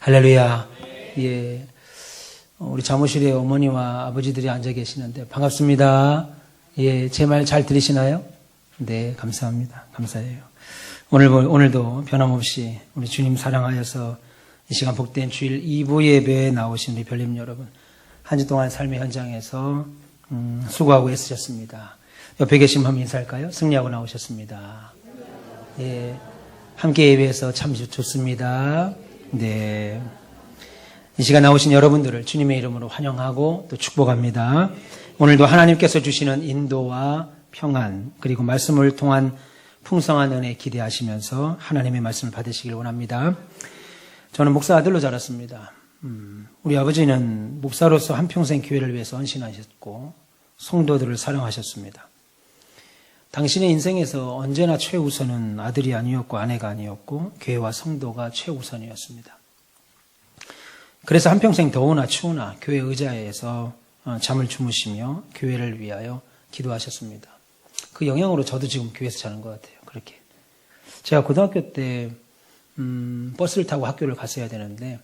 할렐루야. 예. 우리 사무실에 어머니와 아버지들이 앉아 계시는데 반갑습니다. 예. 제 말 잘 들리시나요? 네. 감사합니다. 감사해요. 오늘도 변함없이 우리 주님 사랑하여서 이 시간 복된 주일 2부 예배에 나오신 우리 별님 여러분. 한 주 동안 삶의 현장에서 수고하고 애쓰셨습니다. 옆에 계신 분 인사할까요? 승리하고 나오셨습니다. 예. 함께 예배해서 참 좋습니다. 네. 이 시간 나오신 여러분들을 주님의 이름으로 환영하고 또 축복합니다. 오늘도 하나님께서 주시는 인도와 평안 그리고 말씀을 통한 풍성한 은혜 기대하시면서 하나님의 말씀을 받으시길 원합니다. 저는 목사 아들로 자랐습니다. 우리 아버지는 목사로서 한평생 교회를 위해서 헌신하셨고 성도들을 사랑하셨습니다. 당신의 인생에서 언제나 최우선은 아들이 아니었고 아내가 아니었고 교회와 성도가 최우선이었습니다. 그래서 한평생 더우나 추우나 교회 의자에서 잠을 주무시며 교회를 위하여 기도하셨습니다. 그 영향으로 저도 지금 교회에서 자는 것 같아요. 그렇게. 제가 고등학교 때 버스를 타고 학교를 갔어야 되는데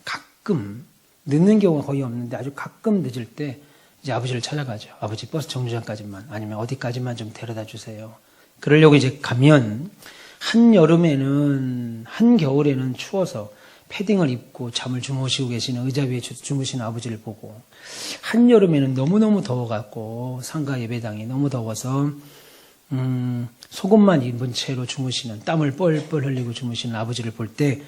가끔 늦는 경우가 거의 없는데 아주 가끔 늦을 때 이제 아버지를 찾아가죠. 아버지 버스 정류장까지만 아니면 어디까지만 좀 데려다 주세요. 그러려고 이제 가면 한겨울에는 추워서 패딩을 입고 잠을 주무시고 계시는 의자 위에 주무시는 아버지를 보고 한여름에는 너무너무 더워갖고 상가 예배당이 너무 더워서 속옷만 입은 채로 주무시는 땀을 뻘뻘 흘리고 주무시는 아버지를 볼 때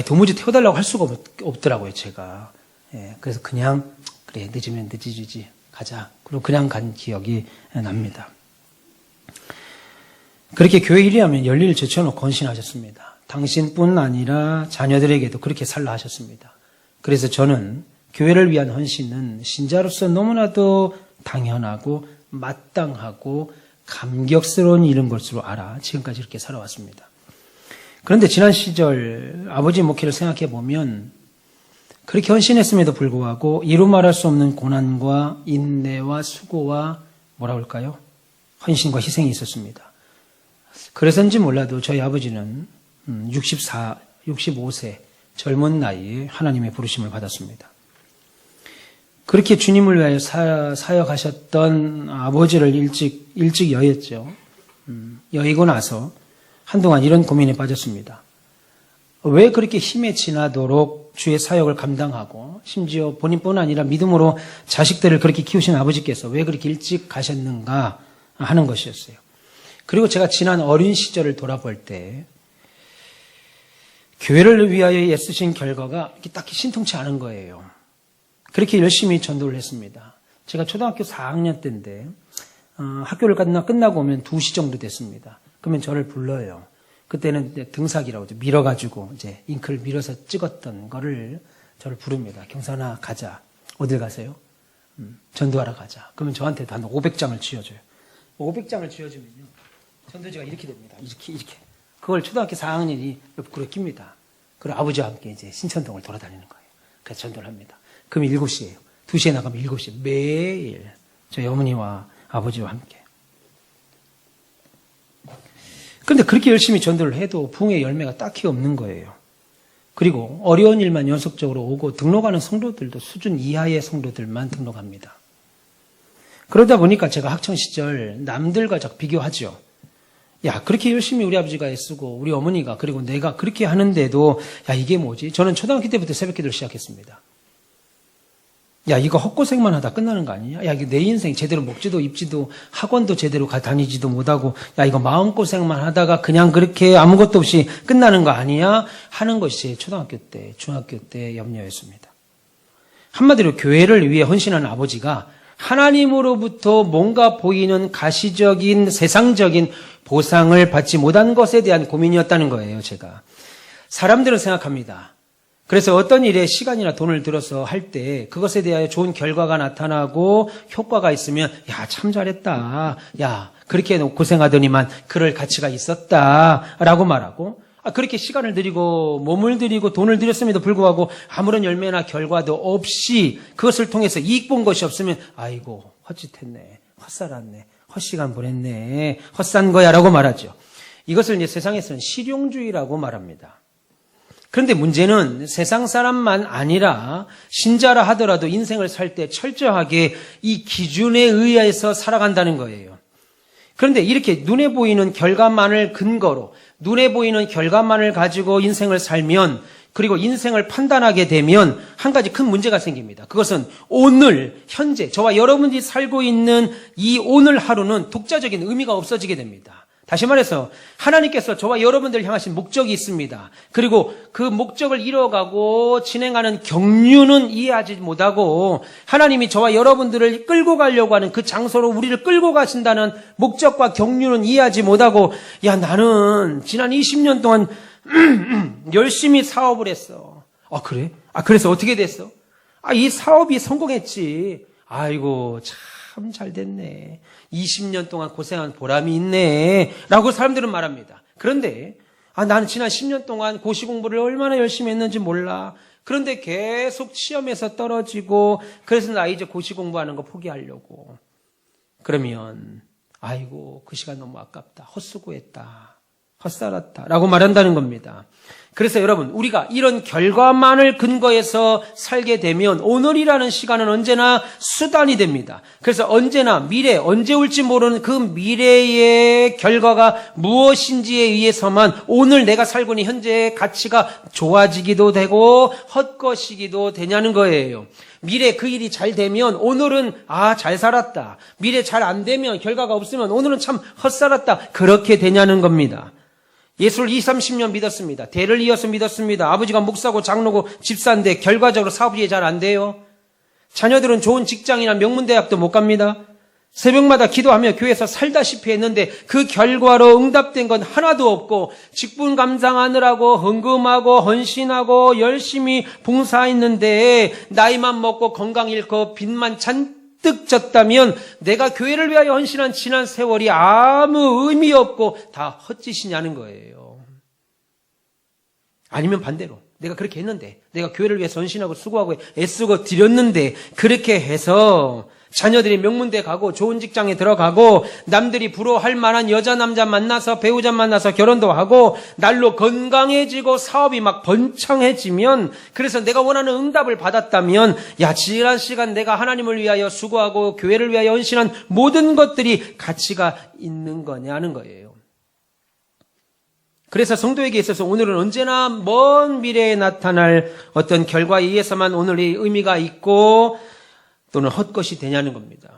도무지 태워달라고 할 수가 없더라고요. 제가. 예, 그래서 그냥 그래 늦으면 늦어지지 가자. 그리고 그냥 간 기억이 납니다. 그렇게 교회 일이 하면 열일을 제쳐놓고 헌신하셨습니다. 당신뿐 아니라 자녀들에게도 그렇게 살라 하셨습니다. 그래서 저는 교회를 위한 헌신은 신자로서 너무나도 당연하고 마땅하고 감격스러운 일인 것으로 알아 지금까지 이렇게 살아왔습니다. 그런데 지난 시절 아버지 목회를 생각해 보면 그렇게 헌신했음에도 불구하고 이루 말할 수 없는 고난과 인내와 수고와 뭐라 할까요? 헌신과 희생이 있었습니다. 그래서인지 몰라도 저희 아버지는 65세 젊은 나이에 하나님의 부르심을 받았습니다. 그렇게 주님을 위하여 사역하셨던 아버지를 일찍 여였죠. 여이고 나서 한동안 이런 고민에 빠졌습니다. 왜 그렇게 힘에 지나도록 주의 사역을 감당하고 심지어 본인뿐 아니라 믿음으로 자식들을 그렇게 키우신 아버지께서 왜 그렇게 일찍 가셨는가 하는 것이었어요. 그리고 제가 지난 어린 시절을 돌아볼 때 교회를 위하여 애쓰신 결과가 딱히 신통치 않은 거예요. 그렇게 열심히 전도를 했습니다. 제가 초등학교 4학년 때인데 학교를 끝나고 오면 2시 정도 됐습니다. 그러면 저를 불러요. 그때는 등사기라고 하죠. 밀어가지고 이제 잉크를 밀어서 찍었던 거를 저를 부릅니다. 경산아 가자. 어딜 가세요? 전도하러 가자. 그러면 저한테 단 500장을 쥐어줘요. 500장을 쥐어주면요. 전도지가 이렇게 됩니다. 이렇게. 그걸 초등학교 4학년이 옆구리에 낍니다. 그리고 아버지와 함께 이제 신천동을 돌아다니는 거예요. 그래서 전도를 합니다. 그럼 7시예요. 2시에 나가면 7시. 매일 저희 어머니와 아버지와 함께. 그런데 그렇게 열심히 전도를 해도 부흥의 열매가 딱히 없는 거예요. 그리고 어려운 일만 연속적으로 오고 등록하는 성도들도 수준 이하의 성도들만 등록합니다. 그러다 보니까 제가 학창시절 남들과 자꾸 비교하죠. 야, 그렇게 열심히 우리 아버지가 애쓰고 우리 어머니가 그리고 내가 그렇게 하는데도 야, 이게 뭐지? 저는 초등학교 때부터 새벽기도를 시작했습니다. 야, 이거 헛고생만 하다 끝나는 거 아니냐? 야, 이게 내 인생 제대로 먹지도 입지도 학원도 제대로 다니지도 못하고 야, 이거 마음고생만 하다가 그냥 그렇게 아무것도 없이 끝나는 거 아니야? 하는 것이 초등학교 때, 중학교 때 염려였습니다. 한마디로 교회를 위해 헌신하는 아버지가 하나님으로부터 뭔가 보이는 가시적인 세상적인 보상을 받지 못한 것에 대한 고민이었다는 거예요, 제가. 사람들은 생각합니다. 그래서 어떤 일에 시간이나 돈을 들어서 할 때 그것에 대하여 좋은 결과가 나타나고 효과가 있으면 야, 참 잘했다. 야, 그렇게 고생하더니만 그럴 가치가 있었다. 라고 말하고 그렇게 시간을 들이고 몸을 들이고 돈을 들였음에도 불구하고 아무런 열매나 결과도 없이 그것을 통해서 이익 본 것이 없으면 아이고 헛짓했네. 헛살았네. 헛시간 보냈네. 헛산 거야 라고 말하죠. 이것을 이제 세상에서는 실용주의라고 말합니다. 그런데 문제는 세상 사람만 아니라 신자라 하더라도 인생을 살 때 철저하게 이 기준에 의해서 살아간다는 거예요. 그런데 이렇게 눈에 보이는 결과만을 근거로, 눈에 보이는 결과만을 가지고 인생을 살면, 그리고 인생을 판단하게 되면 한 가지 큰 문제가 생깁니다. 그것은 오늘, 현재, 저와 여러분이 살고 있는 이 오늘 하루는 독자적인 의미가 없어지게 됩니다. 다시 말해서 하나님께서 저와 여러분들을 향하신 목적이 있습니다. 그리고 그 목적을 이뤄가고 진행하는 경륜은 이해하지 못하고 하나님이 저와 여러분들을 끌고 가려고 하는 그 장소로 우리를 끌고 가신다는 목적과 경륜은 이해하지 못하고, 야, 나는 지난 20년 동안 열심히 사업을 했어. 아, 그래? 아, 그래서 어떻게 됐어? 아, 이 사업이 성공했지. 아이고, 참 잘 됐네. 20년 동안 고생한 보람이 있네. 라고 사람들은 말합니다. 그런데, 아, 나는 지난 10년 동안 고시 공부를 얼마나 열심히 했는지 몰라. 그런데 계속 시험에서 떨어지고, 그래서 나 이제 고시 공부하는 거 포기하려고. 그러면, 아이고, 그 시간 너무 아깝다. 헛수고했다. 헛살았다. 라고 말한다는 겁니다. 그래서 여러분, 우리가 이런 결과만을 근거해서 살게 되면 오늘이라는 시간은 언제나 수단이 됩니다. 그래서 언제나 미래, 언제 올지 모르는 그 미래의 결과가 무엇인지에 의해서만 오늘 내가 살고 있는 현재의 가치가 좋아지기도 되고 헛것이기도 되냐는 거예요. 미래 그 일이 잘 되면 오늘은 잘 살았다. 미래 잘 안 되면, 결과가 없으면 오늘은 참 헛살았다. 그렇게 되냐는 겁니다. 예수를 20-30년 믿었습니다. 대를 이어서 믿었습니다. 아버지가 목사고 장로고 집사인데 결과적으로 사업이 잘 안 돼요. 자녀들은 좋은 직장이나 명문대학도 못 갑니다. 새벽마다 기도하며 교회에서 살다시피 했는데 그 결과로 응답된 건 하나도 없고 직분 감당하느라고 헌금하고 헌신하고 열심히 봉사했는데 나이만 먹고 건강 잃고 빚만 잔뜩 졌다면 내가 교회를 위하여 헌신한 지난 세월이 아무 의미 없고 다 헛짓이냐는 거예요. 아니면 반대로 내가 그렇게 했는데, 내가 교회를 위해서 헌신하고 수고하고 애쓰고 드렸는데 그렇게 해서 자녀들이 명문대 가고 좋은 직장에 들어가고 남들이 부러워할 만한 여자 남자 만나서 배우자 만나서 결혼도 하고 날로 건강해지고 사업이 막 번창해지면, 그래서 내가 원하는 응답을 받았다면, 야, 지난 시간 내가 하나님을 위하여 수고하고 교회를 위하여 헌신한 모든 것들이 가치가 있는 거냐는 거예요. 그래서 성도에게 있어서 오늘은 언제나 먼 미래에 나타날 어떤 결과에 의해서만 오늘의 의미가 있고 또는 헛것이 되냐는 겁니다.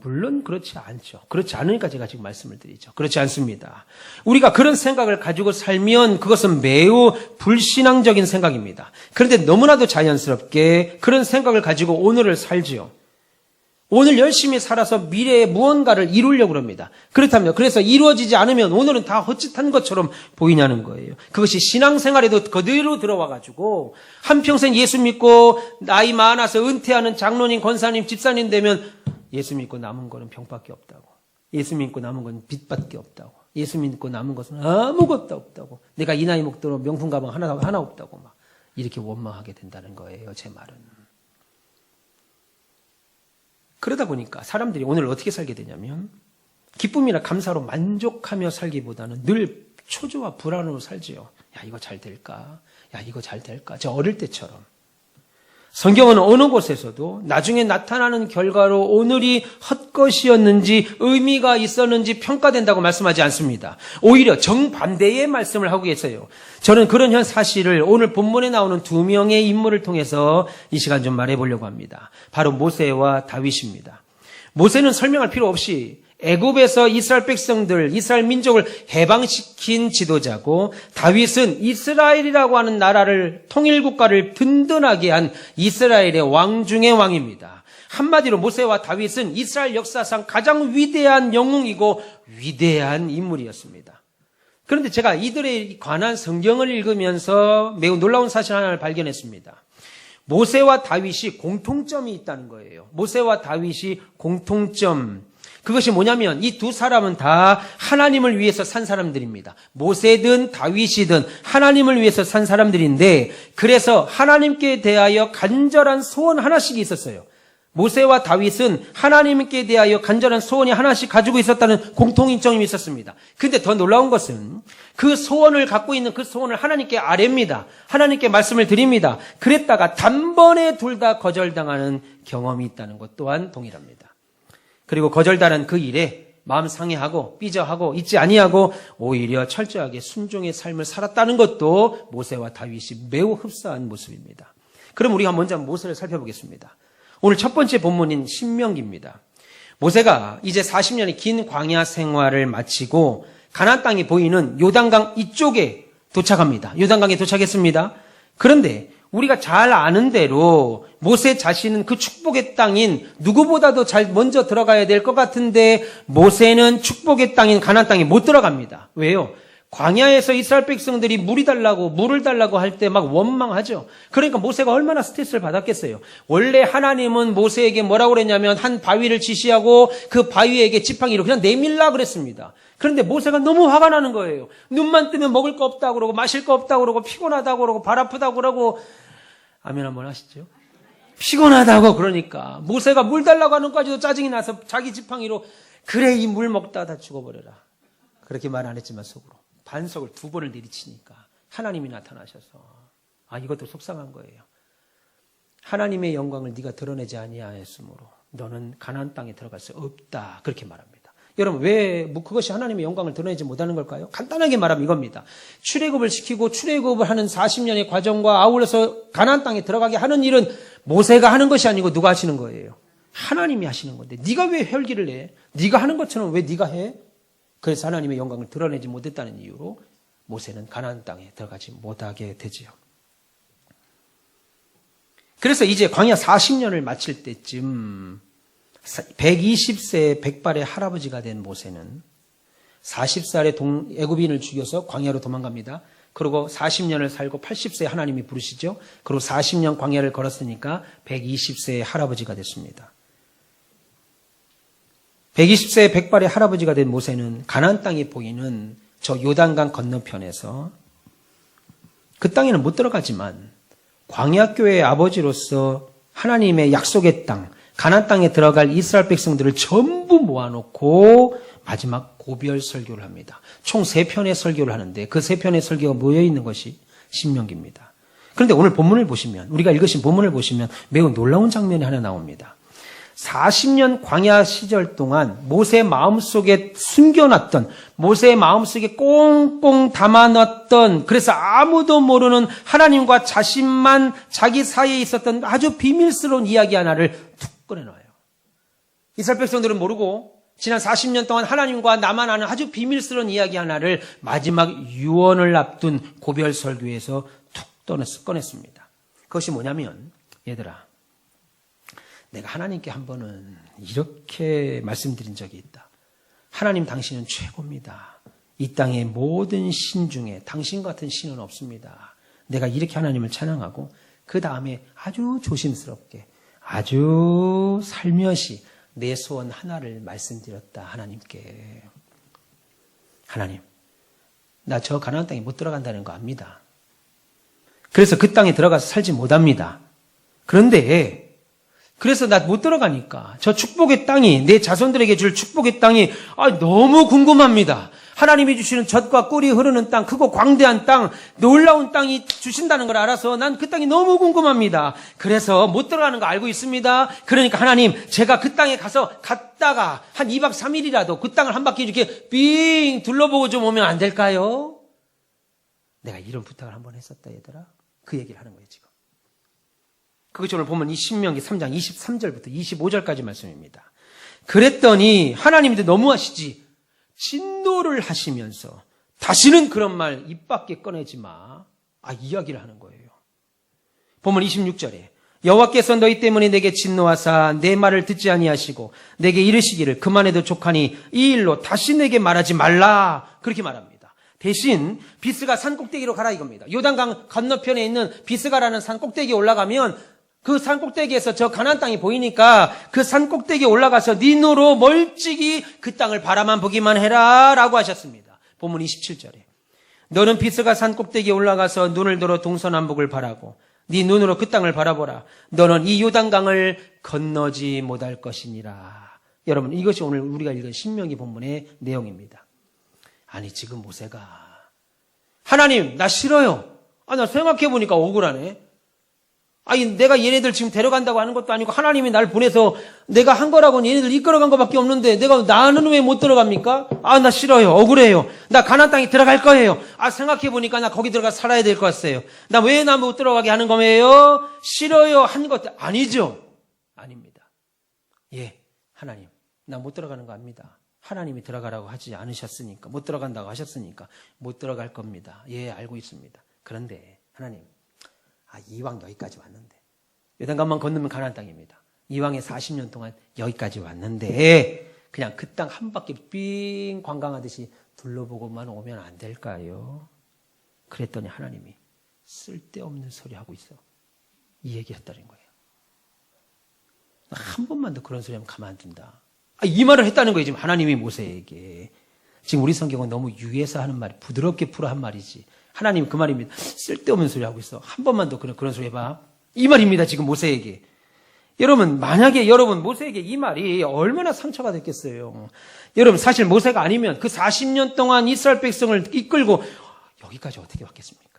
물론 그렇지 않죠. 그렇지 않으니까 제가 지금 말씀을 드리죠. 그렇지 않습니다. 우리가 그런 생각을 가지고 살면 그것은 매우 불신앙적인 생각입니다. 그런데 너무나도 자연스럽게 그런 생각을 가지고 오늘을 살지요. 오늘 열심히 살아서 미래에 무언가를 이루려고 합니다. 그렇다면, 그래서 이루어지지 않으면 오늘은 다 헛짓한 것처럼 보이냐는 거예요. 그것이 신앙생활에도 그대로 들어와가지고 한평생 예수 믿고 나이 많아서 은퇴하는 장로님, 권사님, 집사님 되면 예수 믿고 남은 거는 병밖에 없다고. 예수 믿고 남은 건 빚밖에 없다고. 예수 믿고 남은 것은 아무것도 없다고. 내가 이 나이 먹도록 명품 가방 하나 없다고 막 이렇게 원망하게 된다는 거예요. 제 말은. 그러다 보니까 사람들이 오늘 어떻게 살게 되냐면 기쁨이나 감사로 만족하며 살기보다는 늘 초조와 불안으로 살지요. 야, 이거 잘 될까? 야, 이거 잘 될까? 저 어릴 때처럼. 성경은 어느 곳에서도 나중에 나타나는 결과로 오늘이 헛것이었는지 의미가 있었는지 평가된다고 말씀하지 않습니다. 오히려 정반대의 말씀을 하고 계세요. 저는 그런 현 사실을 오늘 본문에 나오는 두 명의 인물을 통해서 이 시간 좀 말해보려고 합니다. 바로 모세와 다윗입니다. 모세는 설명할 필요 없이 애굽에서 이스라엘 백성들, 이스라엘 민족을 해방시킨 지도자고, 다윗은 이스라엘이라고 하는 나라를, 통일국가를 든든하게 한 이스라엘의 왕 중의 왕입니다. 한마디로 모세와 다윗은 이스라엘 역사상 가장 위대한 영웅이고 위대한 인물이었습니다. 그런데 제가 이들에 관한 성경을 읽으면서 매우 놀라운 사실 하나를 발견했습니다. 모세와 다윗이 공통점이 있다는 거예요. 모세와 다윗이 공통점. 그것이 뭐냐면 이 두 사람은 다 하나님을 위해서 산 사람들입니다. 모세든 다윗이든 하나님을 위해서 산 사람들인데, 그래서 하나님께 대하여 간절한 소원 하나씩 있었어요. 모세와 다윗은 하나님께 대하여 간절한 소원이 하나씩 가지고 있었다는 공통인정이 있었습니다. 근데 더 놀라운 것은 그 소원을 갖고 있는 그 소원을 하나님께 아뢰입니다. 하나님께 말씀을 드립니다. 그랬다가 단번에 둘 다 거절당하는 경험이 있다는 것 또한 동일합니다. 그리고 거절당한 그 일에 마음 상해하고 삐져하고 잊지 아니하고 오히려 철저하게 순종의 삶을 살았다는 것도 모세와 다윗이 매우 흡사한 모습입니다. 그럼 우리가 먼저 모세를 살펴보겠습니다. 오늘 첫 번째 본문인 신명기입니다. 모세가 이제 40년의 긴 광야 생활을 마치고 가나안 땅이 보이는 요단강 이쪽에 도착합니다. 요단강에 도착했습니다. 그런데 우리가 잘 아는 대로 모세 자신은 그 축복의 땅인 누구보다도 잘 먼저 들어가야 될 것 같은데 모세는 축복의 땅인 가나안 땅에 못 들어갑니다. 왜요? 광야에서 이스라엘 백성들이 물을 달라고 할 때 막 원망하죠. 그러니까 모세가 얼마나 스트레스를 받았겠어요. 원래 하나님은 모세에게 뭐라고 그랬냐면 한 바위를 지시하고 그 바위에게 지팡이로 그냥 내밀라 그랬습니다. 그런데 모세가 너무 화가 나는 거예요. 눈만 뜨면 먹을 거 없다고 그러고 마실 거 없다고 그러고 피곤하다고 그러고 발 아프다고 그러고 아멘 한번 하시죠. 피곤하다고 그러니까 모세가 물 달라고 하는 것까지도 짜증이 나서 자기 지팡이로 그래 이 물 먹다 다 죽어버려라. 그렇게 말 안 했지만 속으로. 반석을 2번을 내리치니까 하나님이 나타나셔서 이것도 속상한 거예요. 하나님의 영광을 네가 드러내지 아니하였으므로 너는 가나안 땅에 들어갈 수 없다. 그렇게 말합니다. 여러분 왜 그것이 하나님의 영광을 드러내지 못하는 걸까요? 간단하게 말하면 이겁니다. 출애굽을 시키고 출애굽을 하는 40년의 과정과 아울러서 가나안 땅에 들어가게 하는 일은 모세가 하는 것이 아니고 누가 하시는 거예요? 하나님이 하시는 건데 네가 왜 혈기를 내? 네가 하는 것처럼 왜 네가 해? 그래서 하나님의 영광을 드러내지 못했다는 이유로 모세는 가나안 땅에 들어가지 못하게 되지요. 그래서 이제 광야 40년을 마칠 때쯤 120세 백발의 할아버지가 된 모세는 40살에 애굽인을 죽여서 광야로 도망갑니다. 그리고 40년을 살고 80세에 하나님이 부르시죠. 그리고 40년 광야를 걸었으니까 120세의 할아버지가 됐습니다. 120세의 백발의 할아버지가 된 모세는 가나안 땅이 보이는 저 요단강 건너편에서 그 땅에는 못 들어가지만 광야교회의 아버지로서 하나님의 약속의 땅, 가나안 땅에 들어갈 이스라엘 백성들을 전부 모아놓고 마지막 고별 설교를 합니다. 총 3편의 설교를 하는데 그 3편의 설교가 모여있는 것이 신명기입니다. 그런데 오늘 본문을 보시면 우리가 읽으신 본문을 보시면 매우 놀라운 장면이 하나 나옵니다. 40년 광야 시절 동안 모세 마음속에 숨겨놨던 모세의 마음속에 꽁꽁 담아놨던 그래서 아무도 모르는 하나님과 자신만 자기 사이에 있었던 아주 비밀스러운 이야기 하나를 툭 꺼내놔요. 이스라엘 백성들은 모르고 지난 40년 동안 하나님과 나만 아는 아주 비밀스러운 이야기 하나를 마지막 유언을 앞둔 고별 설교에서 툭 꺼냈습니다. 그것이 뭐냐면 얘들아 내가 하나님께 한 번은 이렇게 말씀드린 적이 있다. 하나님 당신은 최고입니다. 이 땅의 모든 신 중에 당신 같은 신은 없습니다. 내가 이렇게 하나님을 찬양하고 그 다음에 아주 조심스럽게 아주 살며시 내 소원 하나를 말씀드렸다. 하나님께. 하나님, 나 저 가나안 땅에 못 들어간다는 거 압니다. 그래서 그 땅에 들어가서 살지 못합니다. 그래서 나 못 들어가니까 저 축복의 땅이 내 자손들에게 줄 축복의 땅이 너무 궁금합니다. 하나님이 주시는 젖과 꿀이 흐르는 땅, 크고 광대한 땅, 놀라운 땅이 주신다는 걸 알아서 난 그 땅이 너무 궁금합니다. 그래서 못 들어가는 거 알고 있습니다. 그러니까 하나님 제가 그 땅에 갔다가 한 2박 3일이라도 그 땅을 한 바퀴 이렇게 빙 둘러보고 좀 오면 안 될까요? 내가 이런 부탁을 한번 했었다 얘들아. 그 얘기를 하는 거예요 지금. 그것이 오늘 보면 이 신명기 3장 23절부터 25절까지 말씀입니다. 그랬더니 하나님도 너무하시지 진노를 하시면서 다시는 그런 말 입 밖에 꺼내지 마. 이야기를 하는 거예요. 보면 26절에 여호와께서 너희 때문에 내게 진노하사 내 말을 듣지 아니하시고 내게 이르시기를 그만해도 족하니 이 일로 다시 내게 말하지 말라. 그렇게 말합니다. 대신 비스가 산 꼭대기로 가라 이겁니다. 요단강 건너편에 있는 비스가라는 산 꼭대기에 올라가면 그 산 꼭대기에서 저 가나안 땅이 보이니까 그 산 꼭대기에 올라가서 네 눈으로 멀찍이 그 땅을 바라만 보기만 해라 라고 하셨습니다. 본문 27절에 너는 비스가 산 꼭대기에 올라가서 눈을 들어 동서남북을 바라고 네 눈으로 그 땅을 바라보라. 너는 이 요단강을 건너지 못할 것이니라. 여러분, 이것이 오늘 우리가 읽은 신명기 본문의 내용입니다. 아니, 지금 모세가 하나님, 나 싫어요. 나 생각해보니까 억울하네. 아니, 내가 얘네들 지금 데려간다고 하는 것도 아니고 하나님이 날 보내서 내가 한 거라고는 얘네들 이끌어간 것밖에 없는데 나는 왜 못 들어갑니까? 나 싫어요. 억울해요. 나 가나안 땅에 들어갈 거예요. 생각해보니까 나 거기 들어가 살아야 될 것 같아요. 나 왜 나 못 들어가게 하는 거예요? 싫어요. 한 것 아니죠? 아닙니다. 예, 하나님, 나 못 들어가는 거 압니다. 하나님이 들어가라고 하지 않으셨으니까, 못 들어간다고 하셨으니까 못 들어갈 겁니다. 예, 알고 있습니다. 그런데 하나님, 이왕 여기까지 왔는데, 요단강만 건너면 가나안 땅입니다. 이왕에 40년 동안 여기까지 왔는데 그냥 그 땅 한 바퀴 삥 관광하듯이 둘러보고만 오면 안 될까요? 그랬더니 하나님이 쓸데없는 소리 하고 있어. 이 얘기를 했다는 거예요. 한 번만 더 그런 소리 하면 가만 안 둔다. 이 말을 했다는 거예요. 지금 하나님이 모세에게. 지금 우리 성경은 너무 유해서 하는 말, 부드럽게 풀어 한 말이지. 하나님 그 말입니다. 쓸데없는 소리 하고 있어. 한 번만 더 그런 소리 해봐. 이 말입니다. 지금 모세에게. 여러분, 만약에 여러분 모세에게 이 말이 얼마나 상처가 됐겠어요. 여러분, 사실 모세가 아니면 그 40년 동안 이스라엘 백성을 이끌고 여기까지 어떻게 왔겠습니까?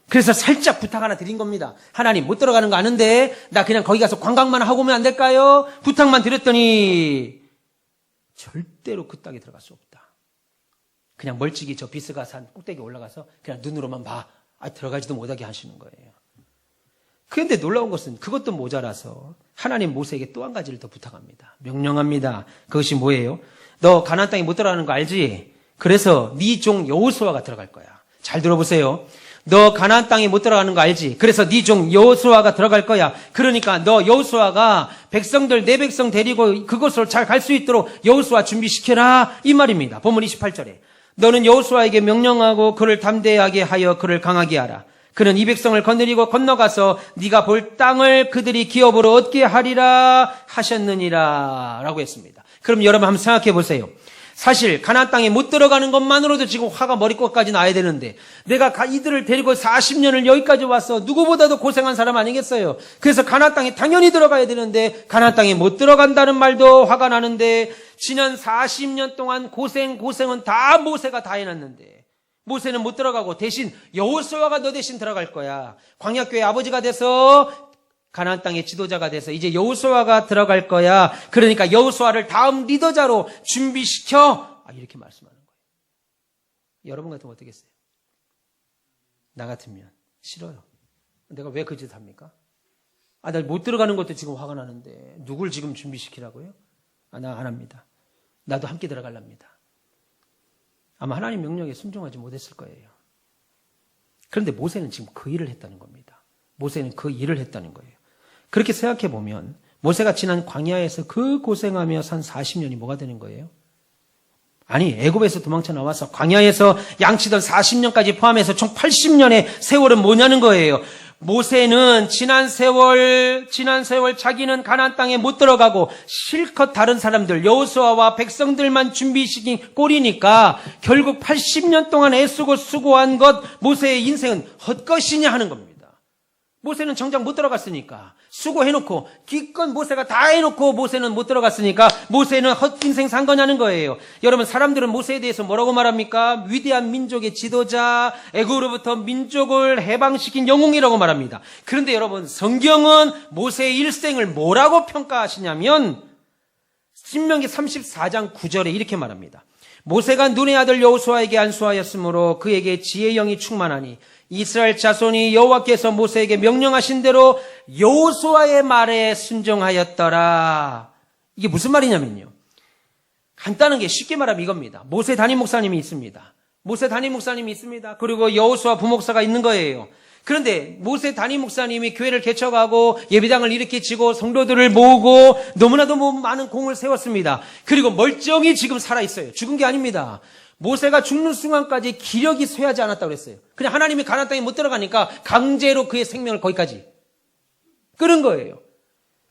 그래서 살짝 부탁 하나 드린 겁니다. 하나님, 못 들어가는 거 아는데 나 그냥 거기 가서 관광만 하고 오면 안 될까요? 부탁만 드렸더니 절대로 그 땅에 들어갈 수 없다. 그냥 멀찍이 저 비스가 산 꼭대기 올라가서 그냥 눈으로만 봐. 들어가지도 못하게 하시는 거예요. 그런데 놀라운 것은 그것도 모자라서 하나님 모세에게 또 한 가지를 더 부탁합니다. 명령합니다. 그것이 뭐예요? 너 가나안 땅에 못 들어가는 거 알지? 그래서 네 종 여호수아가 들어갈 거야. 잘 들어보세요. 너 가나안 땅에 못 들어가는 거 알지? 그래서 네 종 여호수아가 들어갈 거야. 그러니까 너 여호수아가 백성들 내 백성 데리고 그곳으로 잘 갈 수 있도록 여호수아 준비시켜라. 이 말입니다. 본문 28절에 너는 여호수아에게 명령하고 그를 담대하게 하여 그를 강하게 하라. 그는 이 백성을 거느리고 건너가서 네가 볼 땅을 그들이 기업으로 얻게 하리라 하셨느니라 라고 했습니다. 그럼 여러분 한번 생각해 보세요. 사실 가나안 땅에 못 들어가는 것만으로도 지금 화가 머리끝까지 나야 되는데 내가 이들을 데리고 40년을 여기까지 와서 누구보다도 고생한 사람 아니겠어요? 그래서 가나안 땅에 당연히 들어가야 되는데 가나안 땅에 못 들어간다는 말도 화가 나는데 지난 40년 동안 고생은 다 모세가 다 해놨는데 모세는 못 들어가고 대신 여호수아가 너 대신 들어갈 거야. 광야교회 아버지가 돼서 가나안 땅의 지도자가 돼서 이제 여호수아가 들어갈 거야. 그러니까 여호수아를 다음 리더자로 준비시켜. 이렇게 말씀하는 거예요. 여러분 같으면 어떻겠어요? 나 같으면 싫어요. 내가 왜 그 짓 합니까? 나 못 들어가는 것도 지금 화가 나는데 누굴 지금 준비시키라고요? 나 안 합니다. 나도 함께 들어갈랍니다. 아마 하나님 명령에 순종하지 못했을 거예요. 그런데 모세는 지금 그 일을 했다는 겁니다. 모세는 그 일을 했다는 거예요. 그렇게 생각해 보면 모세가 지난 광야에서 그 고생하며 산 40년이 뭐가 되는 거예요? 아니, 애굽에서 도망쳐 나와서 광야에서 양치던 40년까지 포함해서 총 80년의 세월은 뭐냐는 거예요. 모세는 지난 세월 자기는 가나안 땅에 못 들어가고 실컷 다른 사람들 여호수아와 백성들만 준비시킨 꼴이니까 결국 80년 동안 애쓰고 수고한 것 모세의 인생은 헛것이냐 하는 겁니다. 모세는 정작 못 들어갔으니까 수고해놓고 기껏 모세가 다 해놓고 모세는 못 들어갔으니까 모세는 헛인생 산 거냐는 거예요. 여러분, 사람들은 모세에 대해서 뭐라고 말합니까? 위대한 민족의 지도자, 애굽으로부터 민족을 해방시킨 영웅이라고 말합니다. 그런데 여러분, 성경은 모세의 일생을 뭐라고 평가하시냐면 신명기 34장 9절에 이렇게 말합니다. 모세가 눈의 아들 여호수아에게 안수하였으므로 그에게 지혜의 영이 충만하니 이스라엘 자손이 여호와께서 모세에게 명령하신 대로 여호수아의 말에 순종하였더라. 이게 무슨 말이냐면요. 간단한 게 쉽게 말하면 이겁니다. 모세 담임 목사님이 있습니다. 그리고 여호수아 부목사가 있는 거예요. 그런데 모세 담임 목사님이 교회를 개척하고 예배당을 일으키고 성도들을 모으고 너무나도 많은 공을 세웠습니다. 그리고 멀쩡히 지금 살아있어요. 죽은 게 아닙니다. 모세가 죽는 순간까지 기력이 쇠하지 않았다고 그랬어요. 그냥 하나님이 가나안 땅에 못 들어가니까 강제로 그의 생명을 거기까지 끌은 거예요.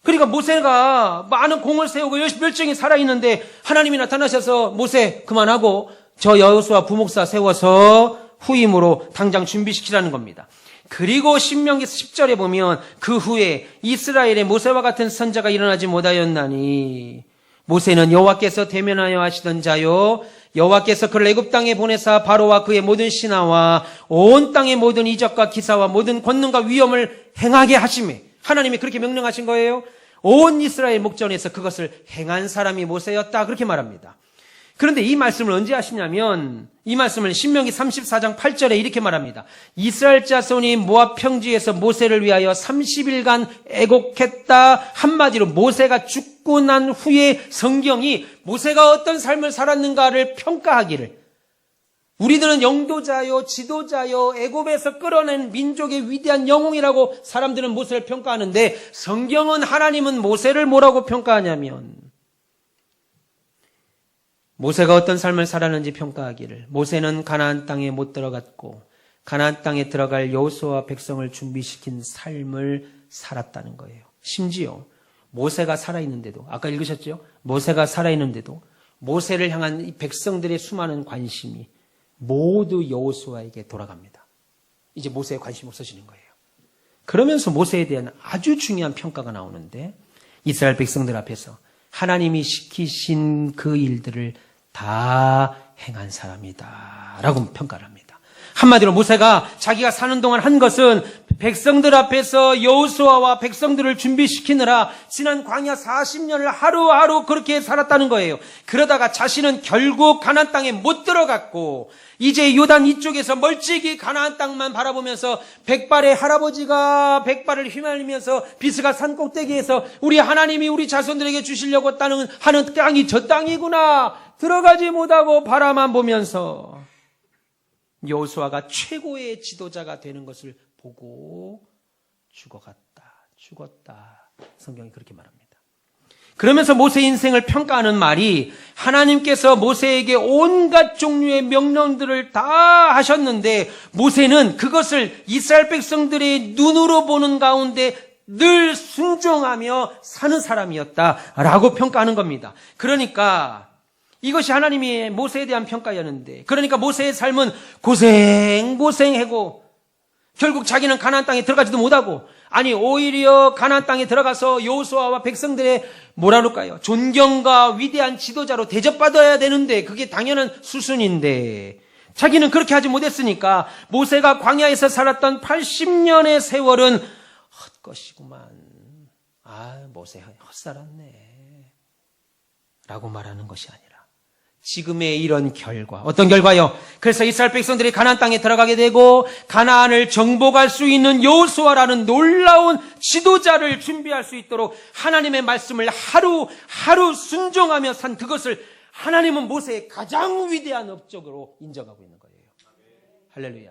그러니까 모세가 많은 공을 세우고 멀쩡히 살아있는데 하나님이 나타나셔서 모세 그만하고 저 여호수아 부목사 세워서 후임으로 당장 준비시키라는 겁니다. 그리고 신명기 10절에 보면 그 후에 이스라엘의 모세와 같은 선자가 일어나지 못하였나니 모세는 여호와께서 대면하여 하시던 자요 여호와께서 그를 애굽 땅에 보내사 바로와 그의 모든 신하와 온 땅의 모든 이적과 기사와 모든 권능과 위엄을 행하게 하시매 하나님이 그렇게 명령하신 거예요. 온 이스라엘 목전에서 그것을 행한 사람이 모세였다 그렇게 말합니다. 그런데 이 말씀을 언제 하시냐면 이 말씀을 신명기 34장 8절에 이렇게 말합니다. 이스라엘 자손이 모압 평지에서 모세를 위하여 30일간 애곡했다. 한마디로 모세가 죽고 난 후에 성경이 모세가 어떤 삶을 살았는가를 평가하기를 우리들은 영도자요 지도자요 애굽에서 끌어낸 민족의 위대한 영웅이라고 사람들은 모세를 평가하는데 성경은 하나님은 모세를 뭐라고 평가하냐면 모세가 어떤 삶을 살았는지 평가하기를 모세는 가나안 땅에 못 들어갔고 가나안 땅에 들어갈 여호수아와 백성을 준비시킨 삶을 살았다는 거예요. 심지어 모세가 살아있는데도 아까 읽으셨죠? 모세가 살아있는데도 모세를 향한 이 백성들의 수많은 관심이 모두 여호수아에게 돌아갑니다. 이제 모세에 관심 없어지는 거예요. 그러면서 모세에 대한 아주 중요한 평가가 나오는데 이스라엘 백성들 앞에서 하나님이 시키신 그 일들을 다 행한 사람이다 라고 평가를 합니다. 한마디로 모세가 자기가 사는 동안 한 것은 백성들 앞에서 여호수아와 백성들을 준비시키느라 지난 광야 40년을 하루하루 그렇게 살았다는 거예요. 그러다가 자신은 결국 가나안 땅에 못 들어갔고 이제 요단 이쪽에서 멀찍이 가나안 땅만 바라보면서 백발의 할아버지가 백발을 휘말리면서 비스가 산 꼭대기에서 우리 하나님이 우리 자손들에게 주시려고 하는 땅이 저 땅이구나 들어가지 못하고 바라만 보면서 여호수아가 최고의 지도자가 되는 것을 보고 죽었다. 성경이 그렇게 말합니다. 그러면서 모세 인생을 평가하는 말이 하나님께서 모세에게 온갖 종류의 명령들을 다 하셨는데 모세는 그것을 이스라엘 백성들의 눈으로 보는 가운데 늘 순종하며 사는 사람이었다라고 평가하는 겁니다. 그러니까 이것이 하나님이 모세에 대한 평가였는데 그러니까 모세의 삶은 고생하고 결국 자기는 가나안 땅에 들어가지도 못하고 아니 오히려 가나안 땅에 들어가서 여호수아와 백성들의 뭐라 그럴까요? 존경과 위대한 지도자로 대접받아야 되는데 그게 당연한 수순인데 자기는 그렇게 하지 못했으니까 모세가 광야에서 살았던 80년의 세월은 헛것이구만. 모세 헛살았네 라고 말하는 것이 아니라 지금의 이런 결과, 어떤 결과요? 그래서 이스라엘 백성들이 가나안 땅에 들어가게 되고 가나안을 정복할 수 있는 여호수아라는 놀라운 지도자를 준비할 수 있도록 하나님의 말씀을 하루 순종하며 산 그것을 하나님은 모세의 가장 위대한 업적으로 인정하고 있는 거예요. 할렐루야.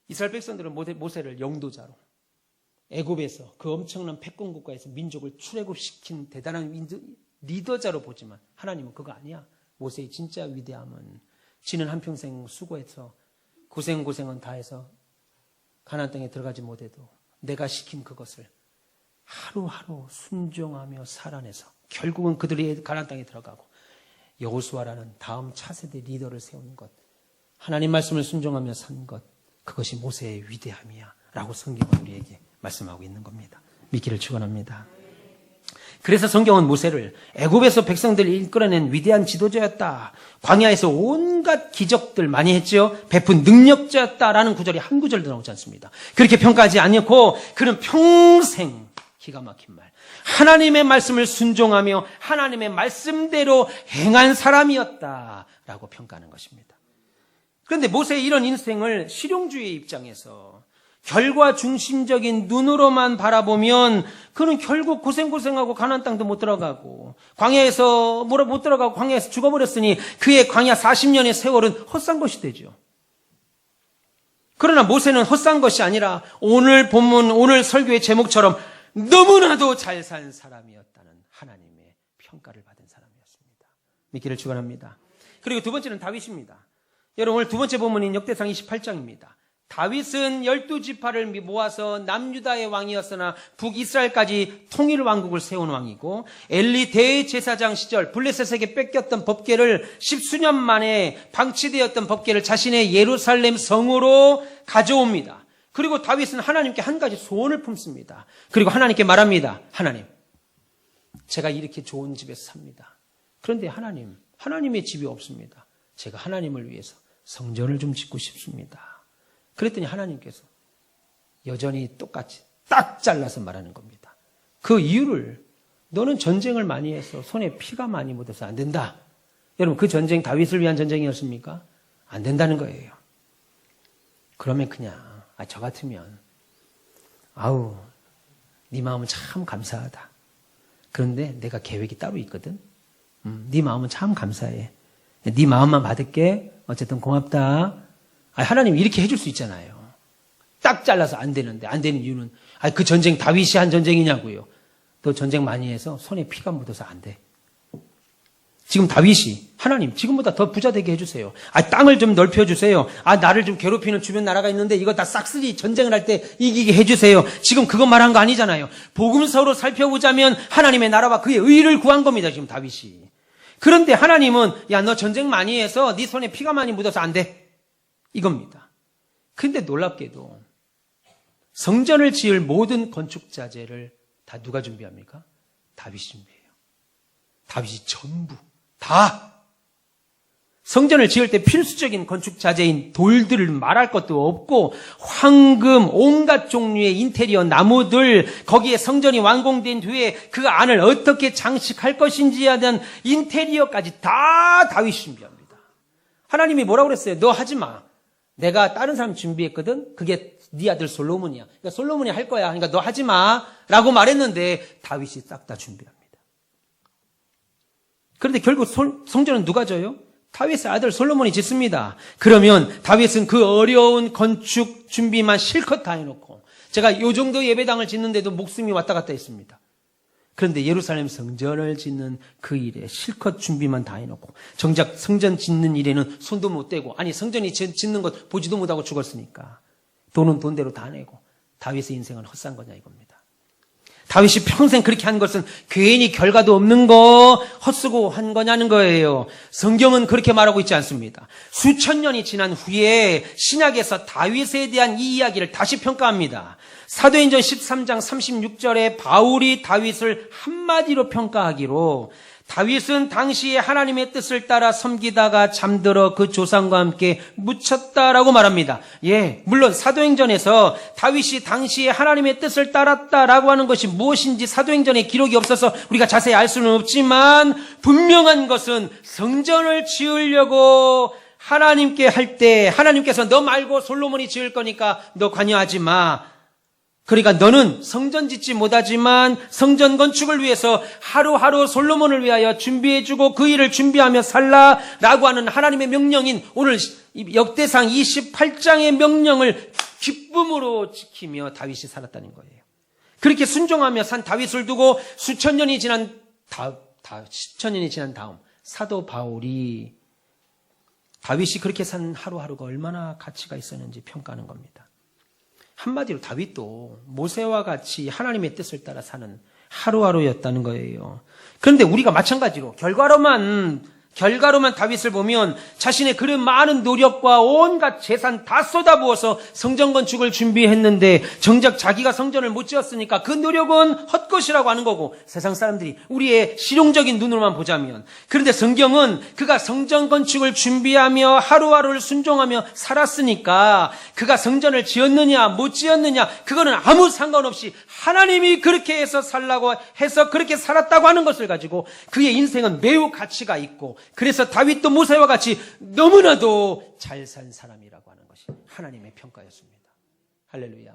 이스라엘 백성들은 모세를 영도자로 애굽에서 그 엄청난 패권 국가에서 민족을 출애굽시킨 대단한 리더자로 보지만 하나님은 그거 아니야. 모세의 진짜 위대함은 지는 한평생 수고해서 고생은 다 해서 가나안 땅에 들어가지 못해도 내가 시킨 그것을 하루하루 순종하며 살아내서 결국은 그들이 가나안 땅에 들어가고 여호수아라는 다음 차세대 리더를 세운 것, 하나님 말씀을 순종하며 산 것, 그것이 모세의 위대함이야 라고 성경은 우리에게 말씀하고 있는 겁니다. 믿기를 축원합니다. 그래서 성경은 모세를 애굽에서 백성들을 이끌어낸 위대한 지도자였다. 광야에서 온갖 기적들 많이 했죠. 베푼 능력자였다라는 구절이 한 구절도 나오지 않습니다. 그렇게 평가하지 않고 그는 평생 기가 막힌 말. 하나님의 말씀을 순종하며 하나님의 말씀대로 행한 사람이었다라고 평가하는 것입니다. 그런데 모세의 이런 인생을 실용주의의 입장에서 결과 중심적인 눈으로만 바라보면 그는 결국 고생하고 가나안 땅도 못 들어가고 광야에서 못 들어가고 광야에서 죽어버렸으니 그의 광야 40년의 세월은 헛산 것이 되죠. 그러나 모세는 헛산 것이 아니라 오늘 본문 오늘 설교의 제목처럼 너무나도 잘 산 사람이었다는 하나님의 평가를 받은 사람이었습니다. 믿기를 축원합니다. 그리고 두 번째는 다윗입니다. 여러분 오늘 두 번째 본문인 역대상 28장입니다. 다윗은 12지파를 모아서 남유다의 왕이었으나 북이스라엘까지 통일 왕국을 세운 왕이고, 엘리 대제사장 시절 블레셋에게 뺏겼던 법궤를 10수년 만에 방치되었던 법궤를 자신의 예루살렘 성으로 가져옵니다. 그리고 다윗은 하나님께 한 가지 소원을 품습니다. 그리고 하나님께 말합니다. 하나님, 제가 이렇게 좋은 집에서 삽니다. 그런데 하나님의 집이 없습니다. 제가 하나님을 위해서 성전을 좀 짓고 싶습니다. 그랬더니 하나님께서 여전히 똑같이 딱 잘라서 말하는 겁니다. 그 이유를, 너는 전쟁을 많이 해서 손에 피가 많이 묻어서 안 된다. 여러분, 그 전쟁 다윗을 위한 전쟁이었습니까? 안 된다는 거예요. 그러면 그냥 저 같으면 네 마음은 참 감사하다. 그런데 내가 계획이 따로 있거든. 네 마음은 참 감사해. 네 마음만 받을게. 어쨌든 고맙다. 하나님 이렇게 해줄 수 있잖아요. 딱 잘라서 안 되는데, 안 되는 이유는 그 전쟁 다윗이 한 전쟁이냐고요. 너 전쟁 많이 해서 손에 피가 묻어서 안 돼. 지금 다윗이 하나님 지금보다 더 부자 되게 해주세요. 땅을 좀 넓혀주세요. 나를 좀 괴롭히는 주변 나라가 있는데 이거 다 싹쓸이 전쟁을 할 때 이기게 해주세요. 지금 그거 말한 거 아니잖아요. 복음서로 살펴보자면 하나님의 나라와 그의 의를 구한 겁니다. 지금 다윗이. 그런데 하나님은 너 전쟁 많이 해서 네 손에 피가 많이 묻어서 안 돼. 이겁니다. 그런데 놀랍게도 성전을 지을 모든 건축 자재를 다 누가 준비합니까? 다윗이 준비해요. 다윗이 전부 다. 성전을 지을 때 필수적인 건축 자재인 돌들을 말할 것도 없고, 황금, 온갖 종류의 인테리어 나무들, 거기에 성전이 완공된 뒤에 그 안을 어떻게 장식할 것인지에 대한 인테리어까지 다 다윗이 준비합니다. 하나님이 뭐라고 그랬어요? 너 하지 마. 내가 다른 사람 준비했거든? 그게 네 아들 솔로몬이야. 그러니까 솔로몬이 할 거야. 그러니까 너 하지 마. 라고 말했는데 다윗이 싹 다 준비합니다. 그런데 결국 성전은 누가 져요? 다윗의 아들 솔로몬이 짓습니다. 그러면 다윗은 그 어려운 건축 준비만 실컷 다 해놓고, 제가 요 정도 예배당을 짓는데도 목숨이 왔다 갔다 했습니다. 그런데 예루살렘 성전을 짓는 그 일에 실컷 준비만 다 해놓고, 정작 성전 짓는 일에는 손도 못 대고, 성전이 짓는 것 보지도 못하고 죽었으니까 돈은 돈대로 다 내고, 다윗의 인생은 헛산 거냐 이겁니다. 다윗이 평생 그렇게 한 것은 괜히 결과도 없는 거 헛쓰고 한 거냐는 거예요. 성경은 그렇게 말하고 있지 않습니다. 수천 년이 지난 후에 신약에서 다윗에 대한 이 이야기를 다시 평가합니다. 사도행전 13장 36절에 바울이 다윗을 한마디로 평가하기로, 다윗은 당시에 하나님의 뜻을 따라 섬기다가 잠들어 그 조상과 함께 묻혔다라고 말합니다. 물론 사도행전에서 다윗이 당시에 하나님의 뜻을 따랐다라고 하는 것이 무엇인지 사도행전에 기록이 없어서 우리가 자세히 알 수는 없지만, 분명한 것은 성전을 지으려고 하나님께 할 때 하나님께서 너 말고 솔로몬이 지을 거니까 너 관여하지 마. 그러니까 너는 성전 짓지 못하지만 성전 건축을 위해서 하루하루 솔로몬을 위하여 준비해주고 그 일을 준비하며 살라라고 하는 하나님의 명령인 오늘 역대상 28장의 명령을 기쁨으로 지키며 다윗이 살았다는 거예요. 그렇게 순종하며 산 다윗을 두고 수천 년이 지난 다음 사도 바울이 다윗이 그렇게 산 하루하루가 얼마나 가치가 있었는지 평가하는 겁니다. 한마디로 다윗도 모세와 같이 하나님의 뜻을 따라 사는 하루하루였다는 거예요. 그런데 우리가 마찬가지로 결과로만 다윗을 보면 자신의 그런 많은 노력과 온갖 재산 다 쏟아부어서 성전 건축을 준비했는데 정작 자기가 성전을 못 지었으니까 그 노력은 헛것이라고 하는 거고, 세상 사람들이 우리의 실용적인 눈으로만 보자면. 그런데 성경은 그가 성전 건축을 준비하며 하루하루를 순종하며 살았으니까 그가 성전을 지었느냐 못 지었느냐 그거는 아무 상관없이 하나님이 그렇게 해서 살라고 해서 그렇게 살았다고 하는 것을 가지고 그의 인생은 매우 가치가 있고, 그래서 다윗도 모세와 같이 너무나도 잘 산 사람이라고 하는 것이 하나님의 평가였습니다. 할렐루야.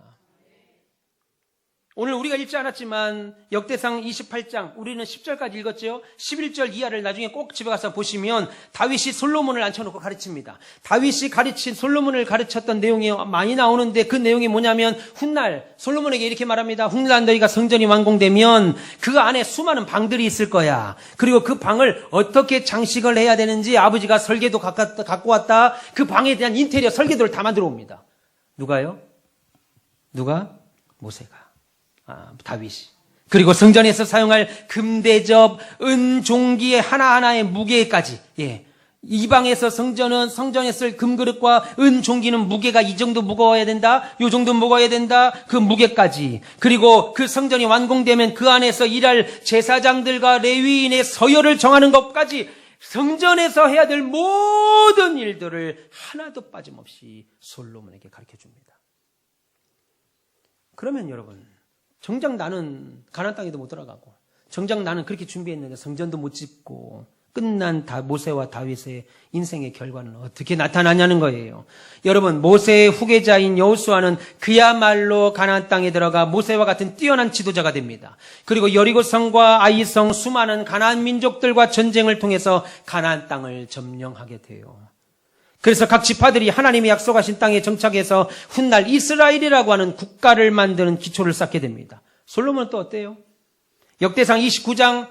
오늘 우리가 읽지 않았지만 역대상 28장 우리는 10절까지 읽었죠. 11절 이하를 나중에 꼭 집에 가서 보시면 다윗이 솔로몬을 앉혀놓고 가르칩니다. 다윗이 가르친 솔로몬을 가르쳤던 내용이 많이 나오는데 그 내용이 뭐냐면, 훗날 솔로몬에게 이렇게 말합니다. 훗날 너희가 성전이 완공되면 그 안에 수많은 방들이 있을 거야. 그리고 그 방을 어떻게 장식을 해야 되는지 아버지가 설계도 갖고 왔다. 그 방에 대한 인테리어 설계도를 다 만들어 옵니다. 누가요? 누가? 모세가. 다윗이. 그리고 성전에서 사용할 금대접, 은종기의 하나하나의 무게까지. 예. 이방에서 성전에 쓸 금그릇과 은종기는 무게가 이 정도 무거워야 된다. 요 정도 무거워야 된다. 그 무게까지. 그리고 그 성전이 완공되면 그 안에서 일할 제사장들과 레위인의 서열을 정하는 것까지 성전에서 해야 될 모든 일들을 하나도 빠짐없이 솔로몬에게 가르쳐 줍니다. 그러면 여러분, 정작 나는 가나안 땅에도 못 들어가고, 정작 나는 그렇게 준비했는데 성전도 못 짓고 끝난 모세와 다윗의 인생의 결과는 어떻게 나타나냐는 거예요. 여러분, 모세의 후계자인 여호수아는 그야말로 가나안 땅에 들어가 모세와 같은 뛰어난 지도자가 됩니다. 그리고 여리고성과 아이성 수많은 가나안 민족들과 전쟁을 통해서 가나안 땅을 점령하게 돼요. 그래서 각 지파들이 하나님이 약속하신 땅에 정착해서 훗날 이스라엘이라고 하는 국가를 만드는 기초를 쌓게 됩니다. 솔로몬은 또 어때요? 역대상 29장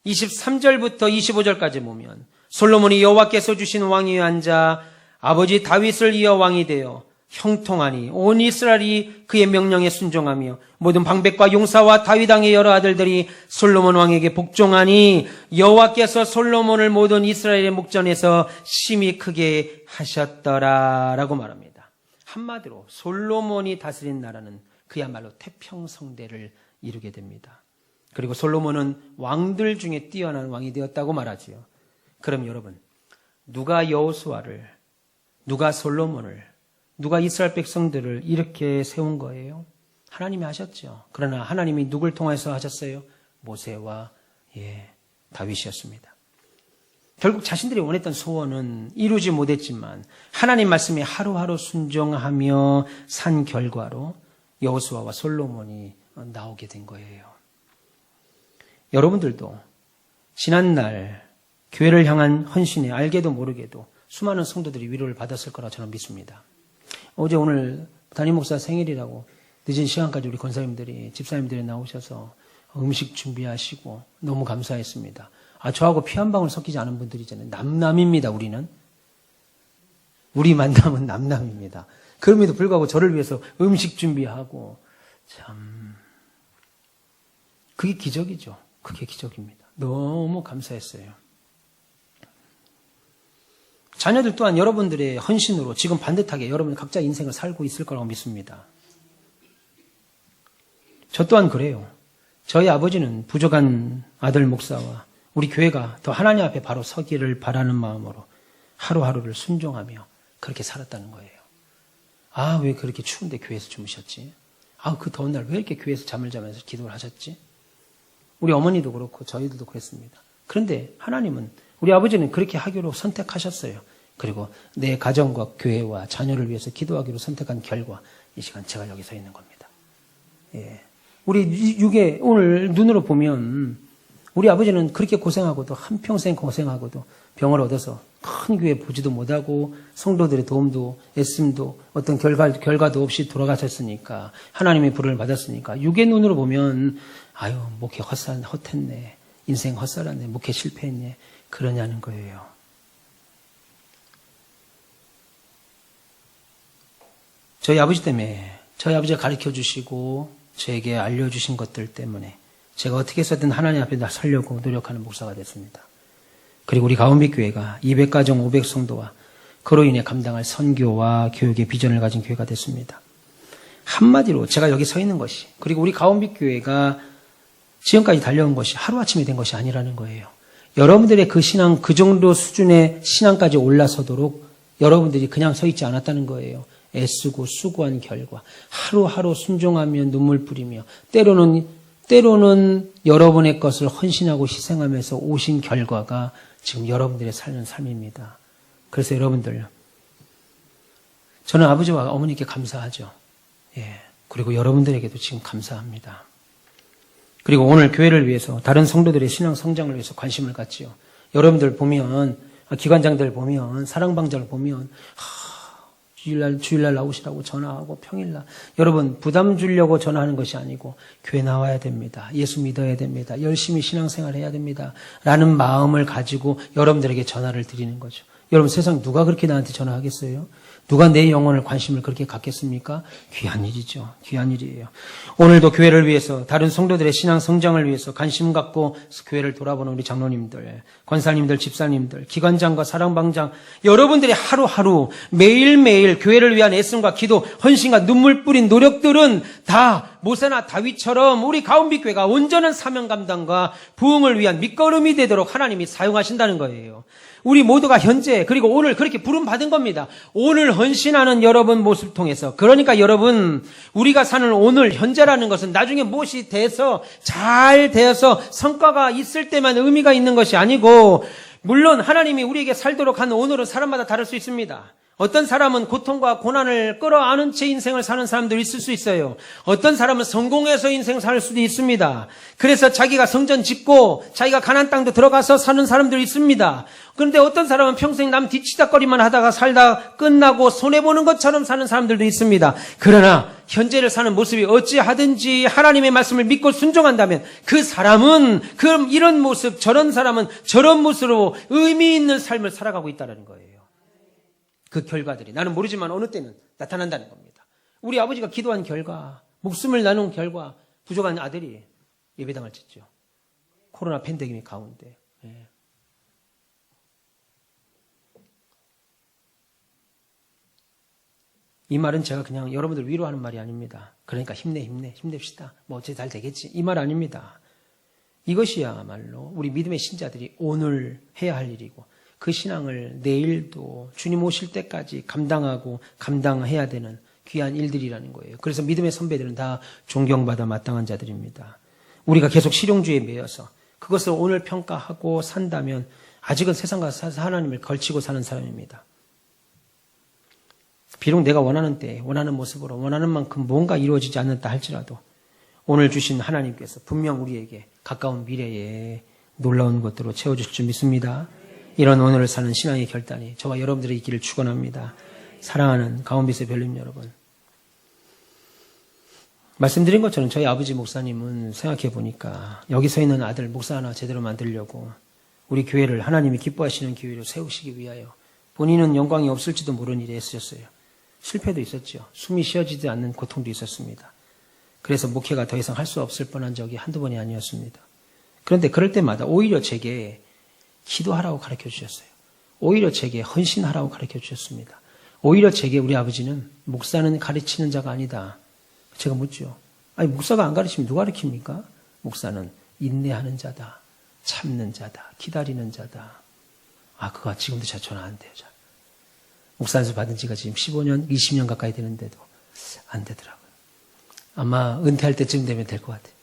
23절부터 25절까지 보면 솔로몬이 여호와께서 주신 왕위에 앉아 아버지 다윗을 이어 왕이 되어 형통하니 온 이스라엘이 그의 명령에 순종하며 모든 방백과 용사와 다윗 왕의 여러 아들들이 솔로몬 왕에게 복종하니 여호와께서 솔로몬을 모든 이스라엘의 목전에서 심히 크게 하셨더라라고 말합니다. 한마디로 솔로몬이 다스린 나라는 그야말로 태평성대를 이루게 됩니다. 그리고 솔로몬은 왕들 중에 뛰어난 왕이 되었다고 말하지요. 그럼 여러분, 누가 여호수아를, 누가 솔로몬을, 누가 이스라엘 백성들을 이렇게 세운 거예요? 하나님이 하셨죠. 그러나 하나님이 누굴 통해서 하셨어요? 모세와 다윗이었습니다. 결국 자신들이 원했던 소원은 이루지 못했지만 하나님 말씀에 하루하루 순종하며 산 결과로 여호수아와 솔로몬이 나오게 된 거예요. 여러분들도 지난날 교회를 향한 헌신에 알게도 모르게도 수많은 성도들이 위로를 받았을 거라 저는 믿습니다. 어제 오늘 담임 목사 생일이라고 늦은 시간까지 우리 권사님들이, 집사님들이 나오셔서 음식 준비하시고 너무 감사했습니다. 저하고 피 한 방울 섞이지 않은 분들이잖아요. 남남입니다, 우리는. 우리 만남은 남남입니다. 그럼에도 불구하고 저를 위해서 음식 준비하고, 참, 그게 기적이죠. 그게 기적입니다. 너무 감사했어요. 자녀들 또한 여러분들의 헌신으로 지금 반듯하게 여러분 각자 인생을 살고 있을 거라고 믿습니다. 저 또한 그래요. 저희 아버지는 부족한 아들 목사와 우리 교회가 더 하나님 앞에 바로 서기를 바라는 마음으로 하루하루를 순종하며 그렇게 살았다는 거예요. 왜 그렇게 추운데 교회에서 주무셨지? 그 더운 날 왜 이렇게 교회에서 잠을 자면서 기도를 하셨지? 우리 어머니도 그렇고 저희들도 그랬습니다. 그런데 하나님은, 우리 아버지는 그렇게 하기로 선택하셨어요. 그리고 내 가정과 교회와 자녀를 위해서 기도하기로 선택한 결과 이 시간 제가 여기 서 있는 겁니다. 우리 육에 오늘 눈으로 보면 우리 아버지는 그렇게 고생하고도 한평생 고생하고도 병을 얻어서 큰 교회 보지도 못하고 성도들의 도움도 애씀도 어떤 결과도 없이 돌아가셨으니까 하나님의 부름을 받았으니까 육의 눈으로 보면 목회 헛했네, 인생 헛살았네, 목회 실패했네, 그러냐는 거예요. 저희 아버지 때문에, 저희 아버지가 가르쳐 주시고 저에게 알려주신 것들 때문에 제가 어떻게 해서든 하나님 앞에 살려고 노력하는 목사가 됐습니다. 그리고 우리 가운비교회가 200가정 500성도와 그로 인해 감당할 선교와 교육의 비전을 가진 교회가 됐습니다. 한마디로 제가 여기 서 있는 것이, 그리고 우리 가운비교회가 지금까지 달려온 것이 하루아침에 된 것이 아니라는 거예요. 여러분들의 그 신앙, 그 정도 수준의 신앙까지 올라서도록 여러분들이 그냥 서 있지 않았다는 거예요. 애쓰고 수고한 결과, 하루하루 순종하며 눈물 뿌리며 때로는 여러분의 것을 헌신하고 희생하면서 오신 결과가 지금 여러분들의 사는 삶입니다. 그래서 여러분들, 저는 아버지와 어머니께 감사하죠. 그리고 여러분들에게도 지금 감사합니다. 그리고 오늘 교회를 위해서, 다른 성도들의 신앙 성장을 위해서 관심을 갖지요. 여러분들 보면, 기관장들 보면, 사랑방자를 보면 주일날 나오시라고 전화하고 평일날, 여러분 부담 주려고 전화하는 것이 아니고 교회 나와야 됩니다. 예수 믿어야 됩니다. 열심히 신앙생활 해야 됩니다. 라는 마음을 가지고 여러분들에게 전화를 드리는 거죠. 여러분 세상 누가 그렇게 나한테 전화하겠어요? 누가 내 영혼을 관심을 그렇게 갖겠습니까? 귀한 일이죠. 귀한 일이에요. 오늘도 교회를 위해서 다른 성도들의 신앙 성장을 위해서 관심 갖고 교회를 돌아보는 우리 장로님들, 권사님들, 집사님들, 기관장과 사랑방장 여러분들이 하루하루 매일매일 교회를 위한 애씀과 기도, 헌신과 눈물 뿌린 노력들은 다 모세나 다윗처럼 우리 가온빛교회가 온전한 사명 감당과 부흥을 위한 밑거름이 되도록 하나님이 사용하신다는 거예요. 우리 모두가 현재 그리고 오늘 그렇게 부름받은 겁니다. 오늘 헌신하는 여러분 모습 통해서 그러니까 여러분 우리가 사는 오늘 현재라는 것은 나중에 무엇이 돼서 잘 되어서 성과가 있을 때만 의미가 있는 것이 아니고 물론 하나님이 우리에게 살도록 한 오늘은 사람마다 다를 수 있습니다. 어떤 사람은 고통과 고난을 끌어안은 채 인생을 사는 사람들이 있을 수 있어요. 어떤 사람은 성공해서 인생 살 수도 있습니다. 그래서 자기가 성전 짓고 자기가 가나안 땅도 들어가서 사는 사람들이 있습니다. 그런데 어떤 사람은 평생 남 뒤치다거리만 하다가 살다 끝나고 손해보는 것처럼 사는 사람들도 있습니다. 그러나 현재를 사는 모습이 어찌하든지 하나님의 말씀을 믿고 순종한다면 그 사람은 이런 모습 저런 사람은 저런 모습으로 의미 있는 삶을 살아가고 있다는 거예요. 그 결과들이 나는 모르지만 어느 때는 나타난다는 겁니다. 우리 아버지가 기도한 결과, 목숨을 나눈 결과 부족한 아들이 예배당을 짓죠. 코로나 팬데믹 가운데. 예. 이 말은 제가 그냥 여러분들 위로하는 말이 아닙니다. 그러니까 힘냅시다. 뭐 어째 잘 되겠지. 이 말 아닙니다. 이것이야말로 우리 믿음의 신자들이 오늘 해야 할 일이고 그 신앙을 내일도 주님 오실 때까지 감당하고 감당해야 되는 귀한 일들이라는 거예요. 그래서 믿음의 선배들은 다 존경받아 마땅한 자들입니다. 우리가 계속 실용주의에 매여서 그것을 오늘 평가하고 산다면 아직은 세상과 하나님을 걸치고 사는 사람입니다. 비록 내가 원하는 때 원하는 모습으로 원하는 만큼 뭔가 이루어지지 않는다 할지라도 오늘 주신 하나님께서 분명 우리에게 가까운 미래에 놀라운 것들로 채워주실 줄 믿습니다. 이런 오늘을 사는 신앙의 결단이 저와 여러분들의 있기를 축원합니다. 사랑하는 가온빛의 별님 여러분, 말씀드린 것처럼 저희 아버지 목사님은 생각해 보니까 여기 서 있는 아들 목사 하나 제대로 만들려고 우리 교회를 하나님이 기뻐하시는 교회로 세우시기 위하여 본인은 영광이 없을지도 모르는 일에 애쓰셨어요. 실패도 있었죠. 숨이 쉬어지지 않는 고통도 있었습니다. 그래서 목회가 더 이상 할 수 없을 뻔한 적이 한두 번이 아니었습니다. 그런데 그럴 때마다 오히려 제게 기도하라고 가르쳐 주셨어요. 오히려 제게 헌신하라고 가르쳐 주셨습니다. 오히려 제게 우리 아버지는 목사는 가르치는 자가 아니다. 제가 묻죠. 아니 목사가 안 가르치면 누가 가르칩니까? 목사는 인내하는 자다. 참는 자다. 기다리는 자다. 아 그거 지금도 잘 전화 안 돼요. 목사에서 받은 지가 지금 15년, 20년 가까이 되는데도 안 되더라고요. 아마 은퇴할 때쯤 되면 될 것 같아요.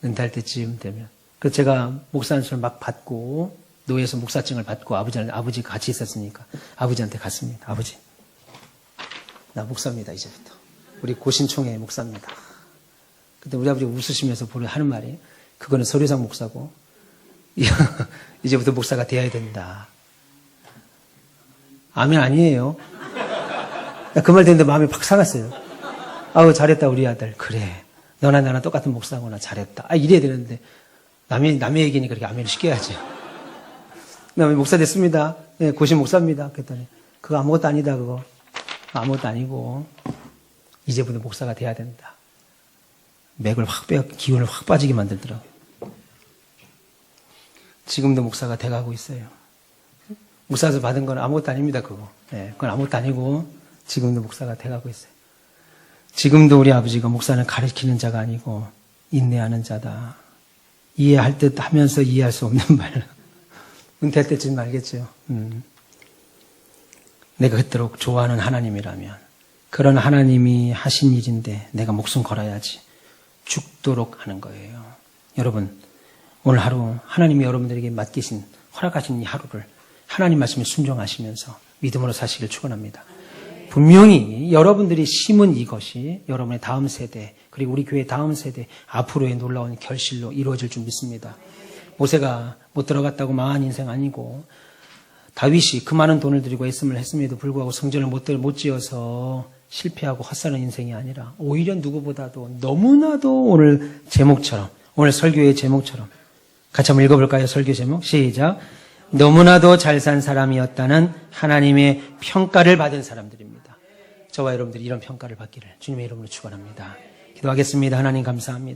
은퇴할 때쯤 되면. 그래서 제가 목사 안수를 막 받고 노예에서 목사증을 받고 아버지가 같이 있었으니까 아버지한테 갔습니다. 아버지, 나 목사입니다. 이제부터. 우리 고신총회 목사입니다. 그때 우리 아버지가 웃으시면서 하는 말이 그거는 서류상 목사고 이제부터 목사가 되어야 된다. 아멘 아니에요. 그 말 듣는데 마음이 팍 상했어요. 아우 잘했다 우리 아들. 그래 너나 나나 똑같은 목사구나. 잘했다. 이래야 되는데 남의 얘기니까 그렇게 아멘을 시켜야지. 나 목사 됐습니다. 네, 고신 목사입니다. 그랬더니 그거 아무것도 아니다. 그거 아무것도 아니고 이제부터 목사가 돼야 된다. 맥을 확 빼고 기운을 확 빠지게 만들더라고요. 지금도 목사가 돼가고 있어요. 목사에서 받은 건 아무것도 아닙니다. 그거. 네, 그건 아무것도 아니고 지금도 목사가 돼가고 있어요. 지금도 우리 아버지가 목사는 가르치는 자가 아니고 인내하는 자다. 이해할 듯 하면서 이해할 수 없는 말. 은퇴할 때쯤 알겠죠. 내가 그토록 좋아하는 하나님이라면 그런 하나님이 하신 일인데 내가 목숨 걸어야지. 죽도록 하는 거예요. 여러분 오늘 하루 하나님이 여러분들에게 맡기신 허락하신 이 하루를 하나님 말씀에 순종하시면서 믿음으로 사시길 축원합니다. 분명히 여러분들이 심은 이것이 여러분의 다음 세대 그리고 우리 교회 다음 세대 앞으로의 놀라운 결실로 이루어질 줄 믿습니다. 모세가 못 들어갔다고 망한 인생 아니고 다윗이 그 많은 돈을 들이고 애씀을 했음에도 불구하고 성전을 못 지어서 실패하고 헛사는 인생이 아니라 오히려 누구보다도 너무나도 오늘 제목처럼 오늘 설교의 제목처럼 같이 한번 읽어볼까요? 설교 제목 시작. 너무나도 잘 산 사람이었다는 하나님의 평가를 받은 사람들입니다. 저와 여러분들이 이런 평가를 받기를 주님의 이름으로 축원합니다. 기도하겠습니다. 하나님 감사합니다.